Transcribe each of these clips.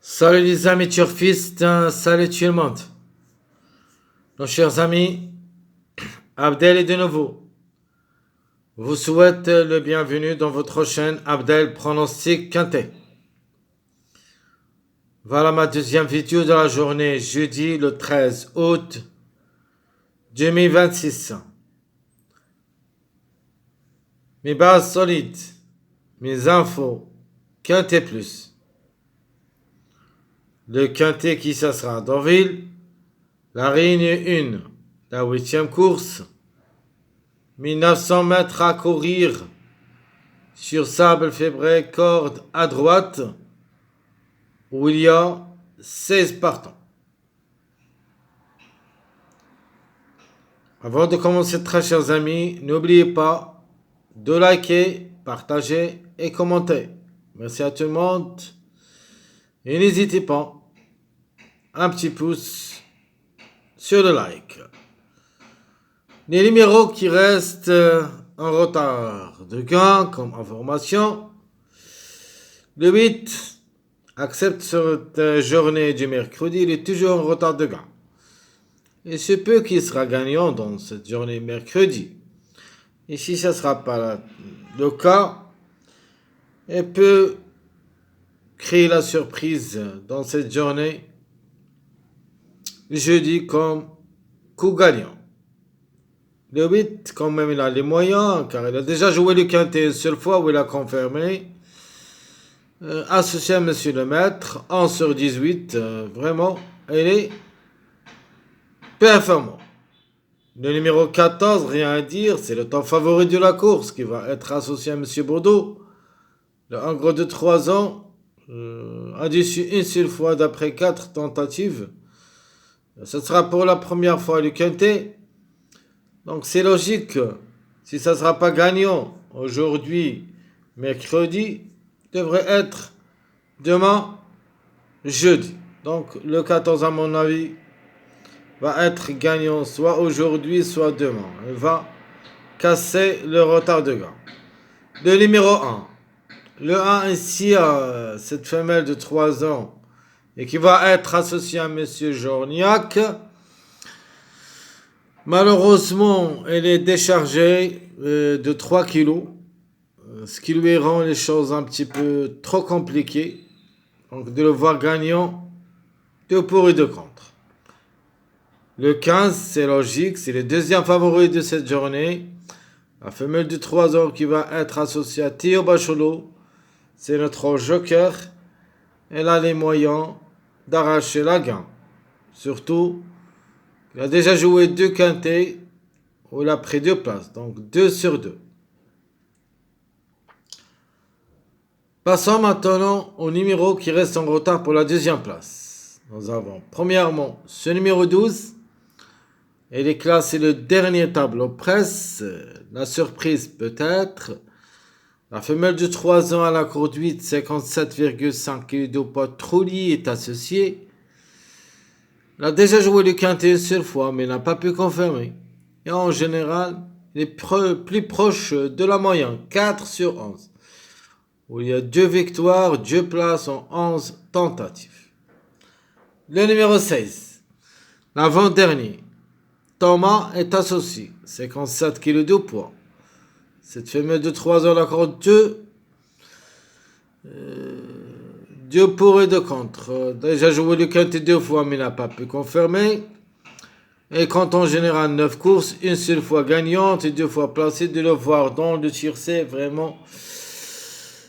Salut les amis turfistes, salut tout le monde. Nos chers amis, Abdel est de nouveau. Vous souhaite le bienvenu dans votre chaîne Abdel Pronostic Quintet. Voilà ma deuxième vidéo de la journée, jeudi le 13 août 2026. Mes bases solides, mes infos, Quintet Plus. Le Quintet qui ça sera à Deauville, la Réunion 1, la 8e course, 1900 mètres à courir sur sable fébré, corde à droite, où il y a 16 partants. Avant de commencer, très chers amis, n'oubliez pas de liker, partager et commenter. Merci à tout le monde. Et n'hésitez pas, un petit pouce sur le like. Les numéros qui restent en retard de gain comme information. Le 8 accepte cette journée du mercredi, il est toujours en retard de gain. Il se peut qu'il sera gagnant dans cette journée mercredi. Et si ce ne sera pas le cas, il peut créer la surprise dans cette journée jeudi comme coup gagnant. Le 8, quand même, il a les moyens, car il a déjà joué le quintet une seule fois où il a confirmé. Associé à Monsieur le Maître, 11 sur 18, vraiment, il est performant. Le numéro 14, rien à dire, c'est le temps favori de la course qui va être associé à Monsieur Bordeaux. Le en gros de 3 ans, a déçu une seule fois d'après 4 tentatives. Ce sera pour la première fois le quintet. Donc c'est logique, si ça ne sera pas gagnant aujourd'hui, mercredi, devrait être demain, jeudi. Donc le 14 à mon avis va être gagnant soit aujourd'hui, soit demain. Il va casser le retard de gain. Le numéro 1. Le 1 ici, cette femelle de 3 ans et qui va être associée à Monsieur Jorniac. Malheureusement, elle est déchargée de 3 kilos, ce qui lui rend les choses un petit peu trop compliquées. Donc de le voir gagnant, de pour et de contre. Le 15, c'est logique, c'est le deuxième favori de cette journée. La femelle de 3 ans qui va être associée à Théo Bachelot, c'est notre joker. Elle a les moyens d'arracher la gain. Surtout, il a déjà joué 2 quintets où il a pris 2 places, donc 2 sur 2. Passons maintenant au numéro qui reste en retard pour la deuxième place. Nous avons premièrement ce numéro 12. Il est classé le dernier tableau presse. La surprise peut-être. La femelle de 3 ans à la conduite, 57,5 kg de poids Trolli est associée. Il a déjà joué le quintet une seule fois, mais n'a pas pu confirmer. Et en général, il est plus proche de la moyenne, 4 sur 11. Où il y a 2 victoires, 2 places en 11 tentatives. Le numéro 16, l'avant-dernier. Thomas est associé, 57 kg de poids. Cette femelle de 3 ans accorde 2 pour et 2 contre. Déjà joué le quintet 2 fois, mais n'a pas pu confirmer. Et quand en général 9 courses, une seule fois gagnante et 2 fois placée, de le voir dans le tiercé, vraiment,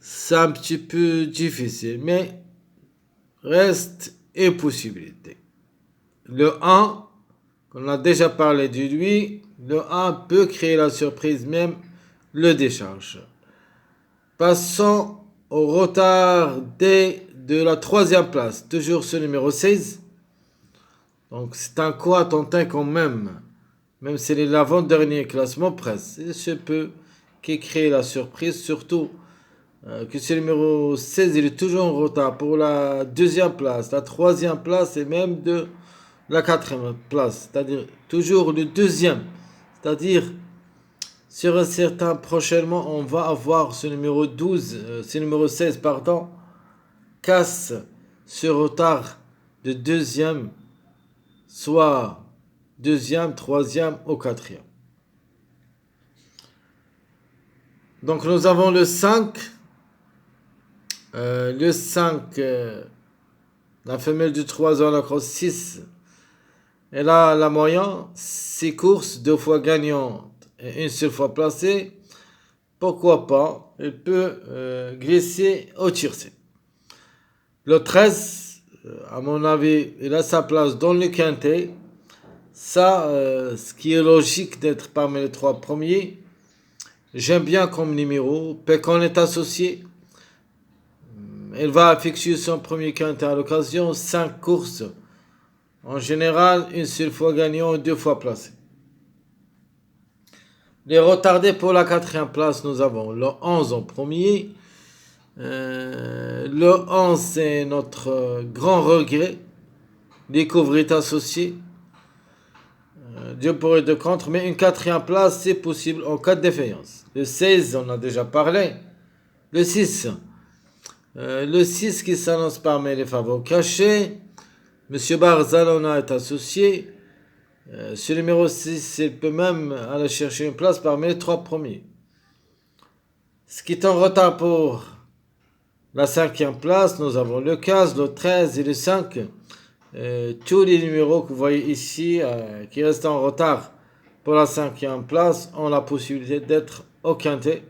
c'est un petit peu difficile. Mais reste une possibilité. Le 1, on a déjà parlé de lui, le 1 peut créer la surprise, même le décharge. Passons au retard de la 3e place, toujours ce numéro 16. Donc c'est un coup à tenter quand même si c'est l'avant-dernier classement presse. Il se peut qu'il crée la surprise, surtout que ce numéro 16 il est toujours en retard pour la 2e place, la 3e place et même de la 4e place, c'est-à-dire toujours le 2e, c'est-à-dire sur certains prochainement on va avoir ce numéro 12, ce numéro 16 pardon, casse ce retard de deuxième, soit deuxième, troisième ou quatrième. Donc nous avons le 5. Le 5, la femelle du 3 ans, la crosse 6. Elle a la moyenne, 6 courses, 2 fois gagnante et une seule fois placée. Pourquoi pas? Elle peut glisser au tiercé. Le 13, à mon avis, il a sa place dans le quintet. Ça, ce qui est logique d'être parmi les 3 premiers. J'aime bien comme numéro. Pékin est associé. Elle va effectuer son premier quintet à l'occasion. 5 courses. En général, une seule fois gagnant et 2 fois placé. Les retardés pour la 4e place, nous avons le 11 en premier. Le 11, c'est notre grand regret. Découvre est associé. Dieu pour et de contre, mais une 4e place, c'est possible en cas de défaillance. Le 16, on a déjà parlé. Le 6. Le 6 qui s'annonce parmi les favoris cachés. Monsieur Barzalona est associé. Ce numéro 6, il peut même aller chercher une place parmi les 3 premiers. Ce qui est en retard pour la 5e place, nous avons le 15, le 13 et le 5. Tous les numéros que vous voyez ici qui restent en retard pour la 5e place ont la possibilité d'être au quintet,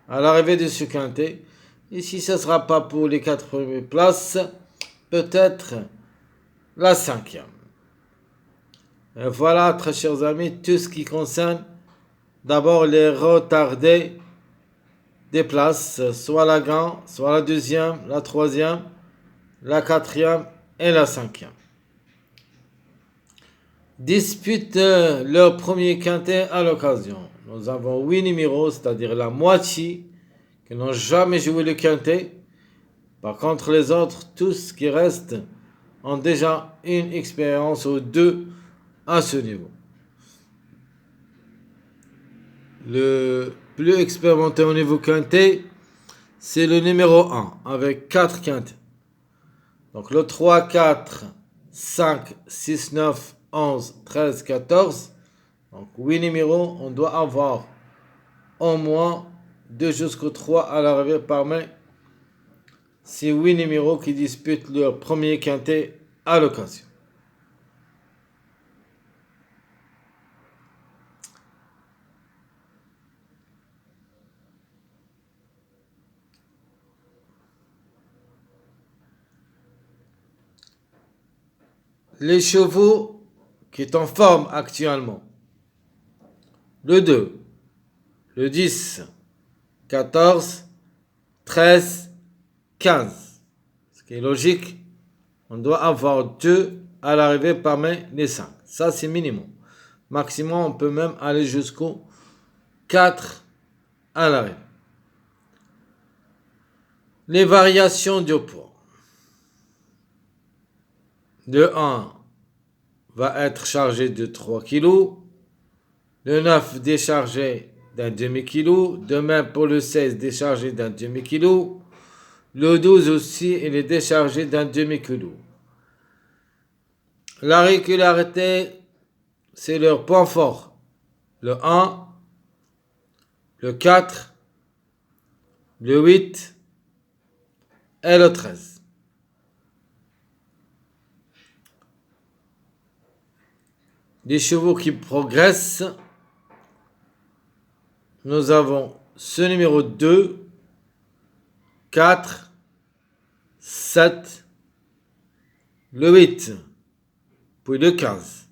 à l'arrivée de ce quintet. Et si ce ne sera pas pour les 4 premières places, peut-être la 5e. Voilà, très chers amis, tout ce qui concerne d'abord les retardés des places, soit la grande, soit la 2e, la 3e, la 4e et la 5e. Disputent leur premier quintet à l'occasion. Nous avons 8 numéros, c'est-à-dire la moitié, qui n'ont jamais joué le quintet. Par contre, les autres, tous qui restent, ont déjà une expérience ou 2 à ce niveau. Le plus expérimenté au niveau quintet, c'est le numéro 1, avec 4 quintets. Donc le 3, 4, 5, 6, 9, 11, 13, 14. Donc 8 numéros, on doit avoir au moins 2 jusqu'au 3 à l'arrivée parmi ces 8 numéros qui disputent leur premier quintet à l'occasion. Les chevaux qui sont en forme actuellement. Le 2, le 10, 14, 13, 15. Ce qui est logique, on doit avoir 2 à l'arrivée parmi les 5. Ça, c'est minimum. Maximum, on peut même aller jusqu'au 4 à l'arrivée. Les variations du poids. Le 1 va être chargé de 3 kg. Le 9 déchargé d'un demi-kilo. De même pour le 16 déchargé d'un demi-kilo. Le 12 aussi, il est déchargé d'un demi-kilo. La régularité, c'est leur point fort. Le 1, le 4, le 8 et le 13. Des chevaux qui progressent. Nous avons ce numéro 2, 4, 7, le 8, puis le 15.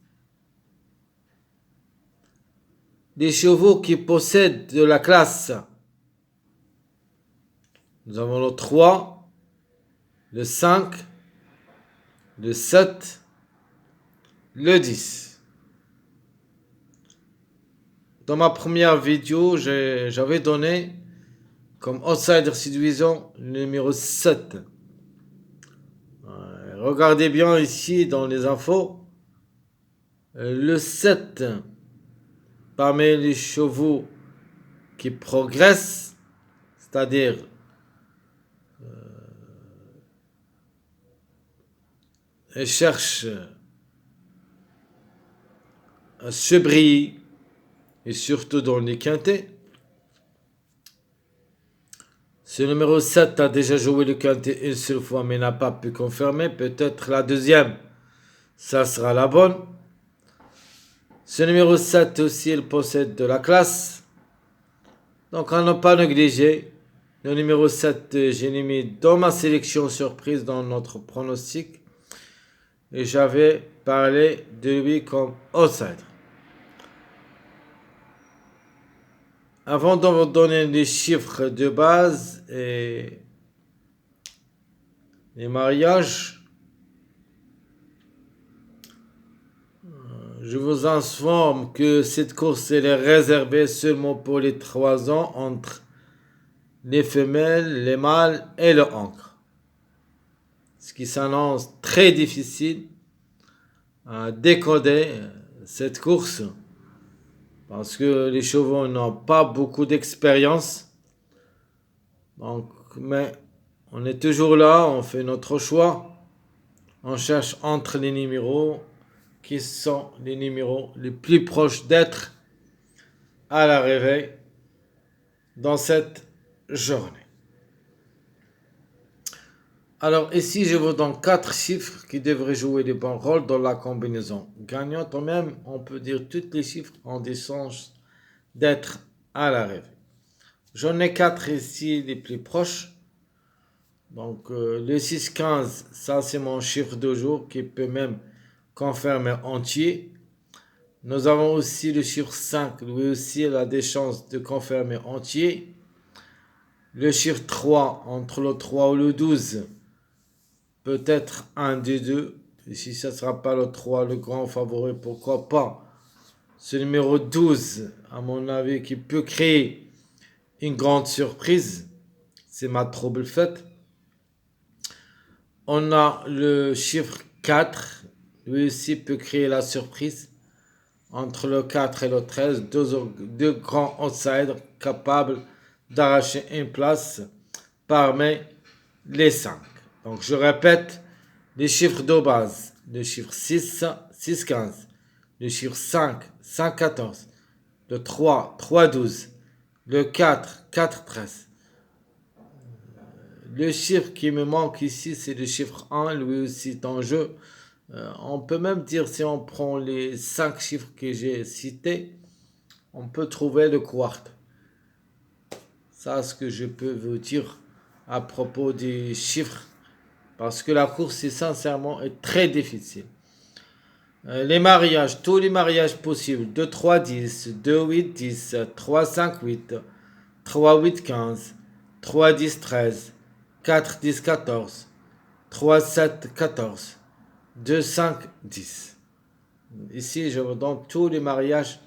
Des chevaux qui possèdent de la classe. Nous avons le 3, le 5, le 7, le 10. Dans ma première vidéo, j'avais donné comme outsider séduisant le numéro 7. Regardez bien ici dans les infos. Le 7, parmi les chevaux qui progressent, c'est-à-dire et cherche à se briller, et surtout dans les quintés. Ce numéro 7 a déjà joué le quintet une seule fois mais n'a pas pu confirmer. Peut-être la deuxième, ça sera la bonne. Ce numéro 7 aussi, il possède de la classe. Donc à ne pas négliger. Le numéro 7, j'ai mis dans ma sélection surprise dans notre pronostic. Et j'avais parlé de lui comme outsider. Avant de vous donner les chiffres de base et les mariages, je vous informe que cette course elle est réservée seulement pour les 3 ans entre les femelles, les mâles et le ancre. Ce qui s'annonce très difficile à décoder cette course parce que les chevaux n'ont pas beaucoup d'expérience. Donc, mais on est toujours là, on fait notre choix, on cherche entre les numéros qui sont les numéros les plus proches d'être à l'arrivée dans cette journée. Alors ici, je vous donne 4 chiffres qui devraient jouer le bon rôle dans la combinaison gagnante. Même, on peut dire tous les chiffres ont des chances d'être à l'arrivée. J'en ai 4 ici les plus proches. Donc le 6-15, ça c'est mon chiffre de jour qui peut même confirmer entier. Nous avons aussi le chiffre 5, lui aussi il a des chances de confirmer entier. Le chiffre 3, entre le 3 ou le 12, peut-être un des deux. Et si ça ne sera pas le 3, le grand favori, pourquoi pas. Ce numéro 12, à mon avis, qui peut créer une grande surprise. C'est ma trouble faite. On a le chiffre 4, lui aussi peut créer la surprise. Entre le 4 et le 13, deux grands outsiders capables d'arracher une place parmi les 5. Donc je répète les chiffres de base. Le chiffre 6, 6, 15. Le chiffre 5, 5, 14. Le 3, 3, 12. Le 4, 4, 13. Le chiffre qui me manque ici, c'est le chiffre 1, lui aussi est en jeu. On peut même dire, si on prend les 5 chiffres que j'ai cités, on peut trouver le quart. Ça, c'est ce que je peux vous dire à propos des chiffres, parce que la course, sincèrement, est très difficile. Les mariages, tous les mariages possibles, 2, 3, 10, 2, 8, 10, 3, 5, 8, 3, 8, 15, 3, 10, 13, 4, 10, 14, 3, 7, 14, 2, 5, 10. Ici, je vous donne tous les mariages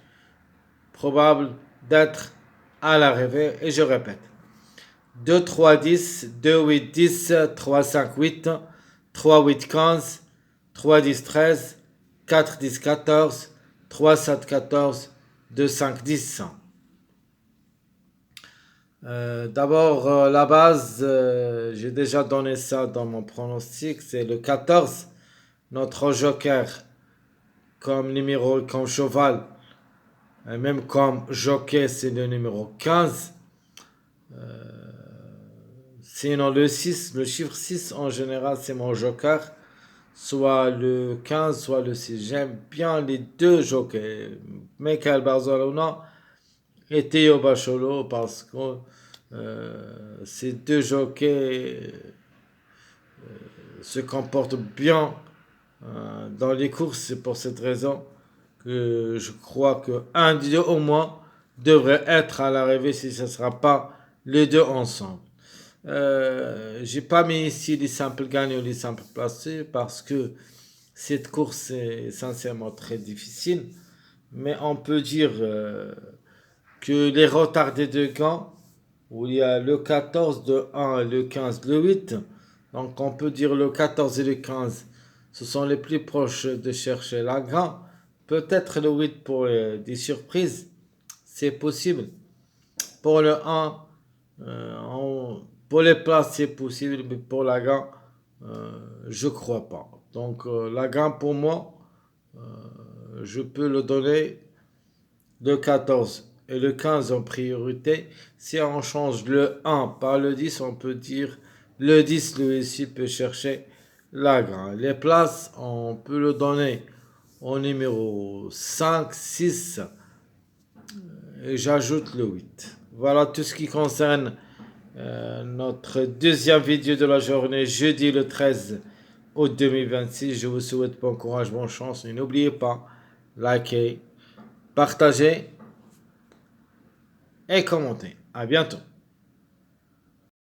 probables d'être à l'arrivée et je répète. 2, 3, 10, 2, 8, 10, 3, 5, 8, 3, 8, 15, 3, 10, 13, 4, 10, 14, 3, 7, 14, 2, 5, 10. D'abord, la base, j'ai déjà donné ça dans mon pronostic, c'est le 14. Notre joker comme numéro, comme cheval, et même comme jockey, c'est le numéro 15. Sinon, le 6, le chiffre 6 en général, c'est mon joker. Soit le 15, soit le 6. J'aime bien les deux jockeys, Michael Barzalona et Théo Bacholo, parce que ces deux jockeys se comportent bien dans les courses. C'est pour cette raison que je crois qu'un des deux au moins devrait être à l'arrivée si ce ne sera pas les deux ensemble. J'ai pas mis ici les simples gagnants ou les simples placés parce que cette course est sincèrement très difficile. Mais on peut dire que les retardés de Gand, où il y a le 14 de 1 et le 15 de 8, donc on peut dire le 14 et le 15, ce sont les plus proches de chercher la Gand. Peut-être le 8 pour des surprises, c'est possible. Pour le 1, pour les places, c'est possible, mais pour la Gand, je crois pas. Donc la gamme pour moi, je peux le donner le 14 et le 15 en priorité. Si on change le 1 par le 10, on peut dire le 10, lui ici peut chercher la gamme. Les places, on peut le donner au numéro 5, 6 et j'ajoute le 8. Voilà tout ce qui concerne notre deuxième vidéo de la journée, jeudi le 13 août 2026. Je vous souhaite bon courage, bonne chance et n'oubliez pas, likez, partagez et commentez. À bientôt.